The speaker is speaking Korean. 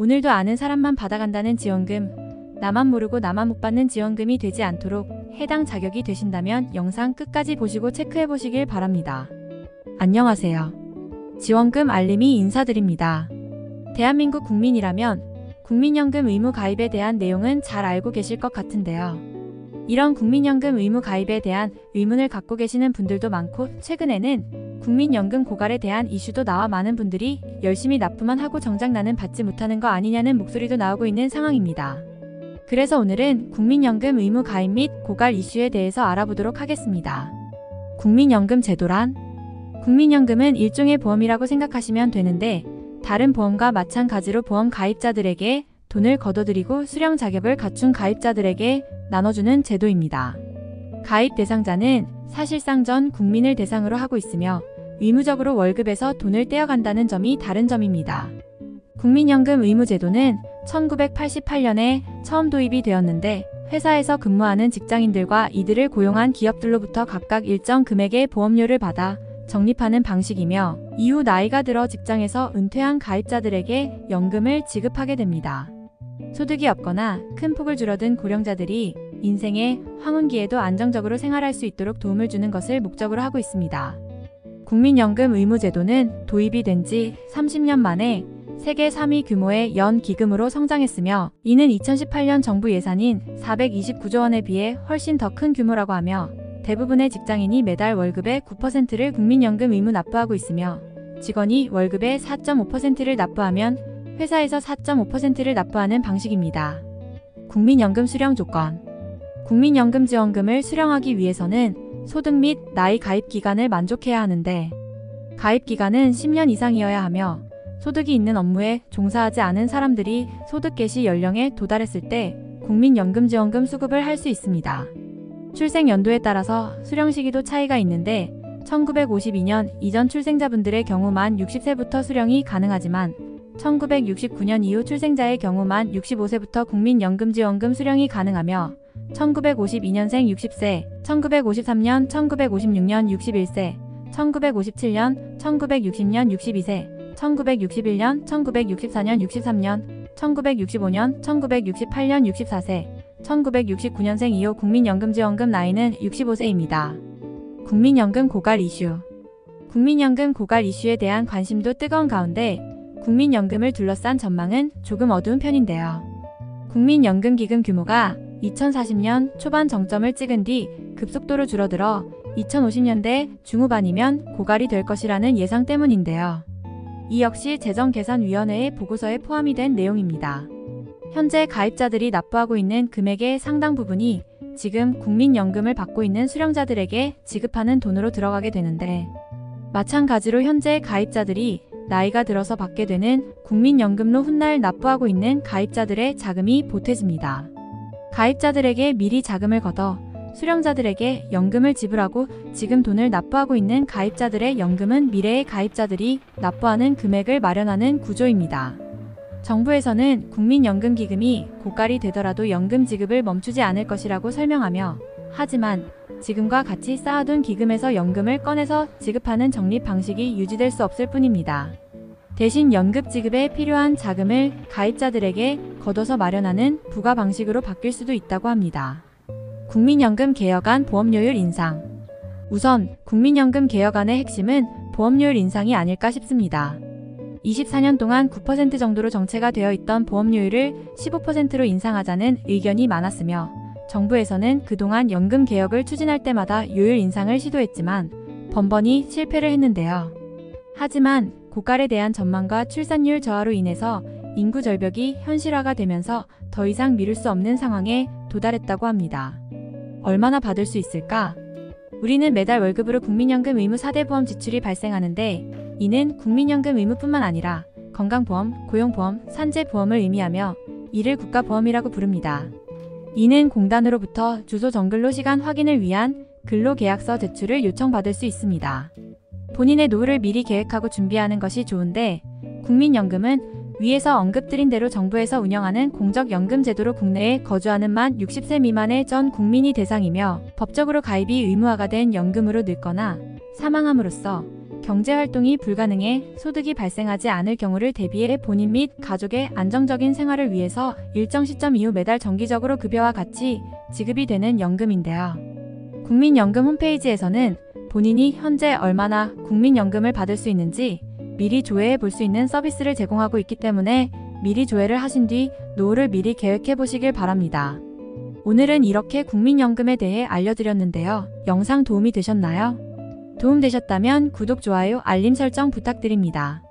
오늘도 아는 사람만 받아간다는 지원금, 나만 모르고 나만 못 받는 지원금이 되지 않도록 해당 자격이 되신다면 영상 끝까지 보시고 체크해 보시길 바랍니다. 안녕하세요. 지원금 알림이 인사드립니다. 대한민국 국민이라면 국민연금 의무 가입에 대한 내용은 잘 알고 계실 것 같은데요. 이런 국민연금 의무 가입에 대한 의문을 갖고 계시는 분들도 많고, 최근에는 국민연금 고갈에 대한 이슈도 나와 많은 분들이 열심히 납부만 하고 정작 나는 받지 못하는 거 아니냐는 목소리도 나오고 있는 상황입니다. 그래서 오늘은 국민연금 의무 가입 및 고갈 이슈에 대해서 알아보도록 하겠습니다. 국민연금 제도란? 국민연금은 일종의 보험이라고 생각하시면 되는데, 다른 보험과 마찬가지로 보험 가입자들에게 돈을 걷어들이고 수령 자격을 갖춘 가입자들에게 나눠주는 제도입니다. 가입 대상자는 사실상 전 국민을 대상으로 하고 있으며 의무적으로 월급에서 돈을 떼어간다는 점이 다른 점입니다. 국민연금 의무제도는 1988년에 처음 도입이 되었는데, 회사에서 근무하는 직장인들과 이들을 고용한 기업들로부터 각각 일정 금액의 보험료를 받아 적립하는 방식이며, 이후 나이가 들어 직장에서 은퇴한 가입자들에게 연금을 지급하게 됩니다. 소득이 없거나 큰 폭을 줄어든 고령자들이 인생의 황혼기에도 안정적으로 생활할 수 있도록 도움을 주는 것을 목적으로 하고 있습니다. 국민연금 의무제도는 도입이 된 지 30년 만에 세계 3위 규모의 연 기금으로 성장했으며, 이는 2018년 정부 예산인 429조 원에 비해 훨씬 더 큰 규모라고 하며, 대부분의 직장인이 매달 월급의 9%를 국민연금 의무 납부하고 있으며, 직원이 월급의 4.5%를 납부하면 회사에서 4.5%를 납부하는 방식입니다. 국민연금 수령 조건. 국민연금 지원금을 수령하기 위해서는 소득 및 나이 가입 기간을 만족해야 하는데, 가입 기간은 10년 이상이어야 하며, 소득이 있는 업무에 종사하지 않은 사람들이 소득 개시 연령에 도달했을 때 국민연금 지원금 수급을 할 수 있습니다. 출생 연도에 따라서 수령 시기도 차이가 있는데, 1952년 이전 출생자분들의 경우 만 60세부터 수령이 가능하지만, 1969년 이후 출생자의 경우 만 65세부터 국민연금 지원금 수령이 가능하며, 1952년생 60세, 1953년, 1956년 61세, 1957년, 1960년 62세, 1961년, 1964년 63년, 1965년, 1968년 64세, 1969년생 이후 국민연금지원금 나이는 65세입니다. 국민연금 고갈 이슈. 국민연금 고갈 이슈에 대한 관심도 뜨거운 가운데, 국민연금을 둘러싼 전망은 조금 어두운 편인데요. 국민연금 기금 규모가 2040년 초반 정점을 찍은 뒤 급속도로 줄어들어 2050년대 중후반이면 고갈이 될 것이라는 예상 때문인데요. 이 역시 재정계산위원회의 보고서에 포함이 된 내용입니다. 현재 가입자들이 납부하고 있는 금액의 상당 부분이 지금 국민연금을 받고 있는 수령자들에게 지급하는 돈으로 들어가게 되는데, 마찬가지로 현재 가입자들이 나이가 들어서 받게 되는 국민연금로 훗날 납부하고 있는 가입자들의 자금이 보태집니다. 가입자들에게 미리 자금을 걷어 수령자들에게 연금을 지불하고, 지금 돈을 납부하고 있는 가입자들의 연금은 미래의 가입자들이 납부하는 금액을 마련하는 구조입니다. 정부에서는 국민연금기금이 고갈이 되더라도 연금 지급을 멈추지 않을 것이라고 설명하며, 하지만 지금과 같이 쌓아둔 기금에서 연금을 꺼내서 지급하는 적립 방식이 유지될 수 없을 뿐입니다. 대신 연금 지급에 필요한 자금을 가입자들에게 걷어서 마련하는 부가 방식으로 바뀔 수도 있다고 합니다. 국민연금 개혁안 보험료율 인상. 우선 국민연금 개혁안의 핵심은 보험료율 인상이 아닐까 싶습니다. 24년 동안 9% 정도로 정체가 되어 있던 보험료율을 15%로 인상하자는 의견이 많았으며, 정부에서는 그동안 연금 개혁을 추진할 때마다 요율 인상을 시도했지만 번번이 실패를 했는데요. 하지만 고갈에 대한 전망과 출산율 저하로 인해서 인구 절벽이 현실화가 되면서 더 이상 미룰 수 없는 상황에 도달했다고 합니다. 얼마나 받을 수 있을까? 우리는 매달 월급으로 국민연금 의무 4대 보험 지출이 발생하는데, 이는 국민연금 의무뿐만 아니라 건강보험, 고용보험, 산재보험을 의미하며 이를 국가보험이라고 부릅니다. 이는 공단으로부터 주소 정근로 시간 확인을 위한 근로계약서 제출을 요청받을 수 있습니다. 본인의 노후를 미리 계획하고 준비하는 것이 좋은데, 국민연금은 위에서 언급드린 대로 정부에서 운영하는 공적연금제도로 국내에 거주하는 만 60세 미만의 전 국민이 대상이며, 법적으로 가입이 의무화가 된 연금으로 늙거나 사망함으로써 경제활동이 불가능해 소득이 발생하지 않을 경우를 대비해 본인 및 가족의 안정적인 생활을 위해서 일정 시점 이후 매달 정기적으로 급여와 같이 지급이 되는 연금인데요. 국민연금 홈페이지에서는 본인이 현재 얼마나 국민연금을 받을 수 있는지 미리 조회해 볼 수 있는 서비스를 제공하고 있기 때문에 미리 조회를 하신 뒤 노후를 미리 계획해 보시길 바랍니다. 오늘은 이렇게 국민연금에 대해 알려드렸는데요. 영상 도움이 되셨나요? 도움되셨다면 구독, 좋아요, 알림 설정 부탁드립니다.